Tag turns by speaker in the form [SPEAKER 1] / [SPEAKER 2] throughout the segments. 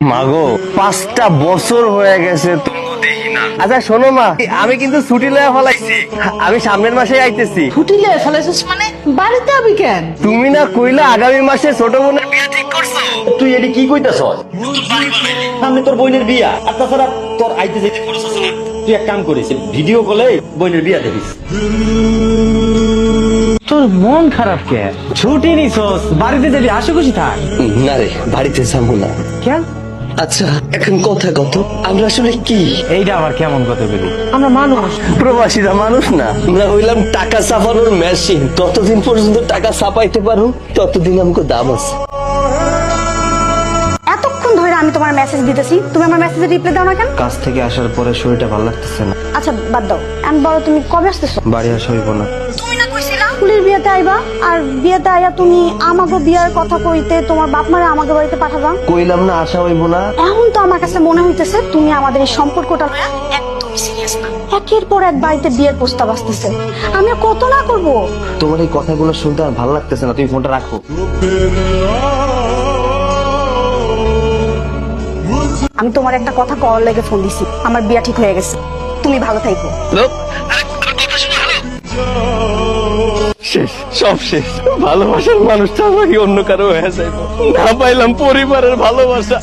[SPEAKER 1] মাগো 5টা বছর হয়ে গেছে তুমি দেখি না। আচ্ছা শোনো মা, আমি কিন্তু ছুটি লয়ে ফলাইছি, আমি সামনের মাসে আইতেছি।
[SPEAKER 2] ছুটি লয়ে ফেলাইছিস মানে? বাড়িতে আবি কেন?
[SPEAKER 1] তুমি না কইলা আগামী মাসে ছোট বোনের বিয়ে ঠিক করছো?
[SPEAKER 3] তুই এটি কি কইতাছ? সামনে তোর বোনের বিয়া, আর তাছাড়া তোর আইতে যেতে খরচ আছে না। তুই এক কাম করিস, ভিডিও কলে বোনের বিয়া দেখিস।
[SPEAKER 4] তোর মন খারাপ কে? ছুটি নিছস, বাড়িতে যাবি, হাসি খুশি থাক।
[SPEAKER 1] না রে, বাড়িতে যাবো না।
[SPEAKER 4] কেন?
[SPEAKER 1] আচ্ছা এখন কথা কত, আমরা আসলে কি?
[SPEAKER 4] এইটা আবার কেমন কথা বলি? আমরা মানুষ।
[SPEAKER 1] প্রবাসীরা মানুষ না, আমরা হইলাম টাকা ছাপানোর মেশিন। ততদিন পর্যন্ত টাকা ছাপাইতে পারো ততদিন আমাকে দাম আছে।
[SPEAKER 5] এতক্ষণ ধরে আমি তোমার মেসেজ দিতেছি, তুমি আমার মেসেজে রিপ্লাই দাও না কেন?
[SPEAKER 4] কাজ থেকে আসার পরে শরীরটা ভালো লাগতেছে না,
[SPEAKER 5] আচ্ছা বাদ দাও, আমি বলো তুমি কবে আসতেছো?
[SPEAKER 4] বাড়ি আসা হইব না।
[SPEAKER 5] তুমি না কইছিলা ফুলের বিয়েতে আইবা, আর বিয়েতে আইয়া তুমি আমাকে বিয়ার কথা কইতে তোমার বাপ মারে আমাকে বাড়িতে পাঠাবা।
[SPEAKER 4] কইলাম না আসা হইব না।
[SPEAKER 5] এখন তো আমার কাছে মনে হইতেছে তুমি আমাদের এই সম্পর্কটা লয়া একদমই সিরিয়াস না। একের পর এক বাড়িতে বিয়ের প্রস্তাব আসতেছে, আমি আর কত না করব।
[SPEAKER 4] তোমার এই কথাগুলো শুনতে আর ভালো লাগতেছে না, তুমি ফোনটা রাখো।
[SPEAKER 5] আমি তোমার একটা কথা কল লেগে ফোন দিছি, আমার বিয়া ঠিক হয়ে গেছে, তুমি ভালো থাকো।
[SPEAKER 1] শেষ, সব শেষ। ভালোবাসার মানুষটা আমাকে অন্য কারো হয়ে যাইব। না পাইলাম পরিবারের ভালোবাসা,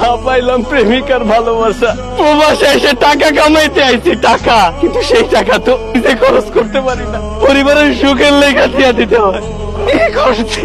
[SPEAKER 1] না পাইলাম প্রেমিকার ভালোবাসা। প্রবাসে এসে টাকা কামাইতে আইছি, টাকা, কিন্তু সেই টাকা তো নিজে খরচ করতে পারি না, পরিবারের সুখের লেখা দিয়া দিতে হয়। কি করছি?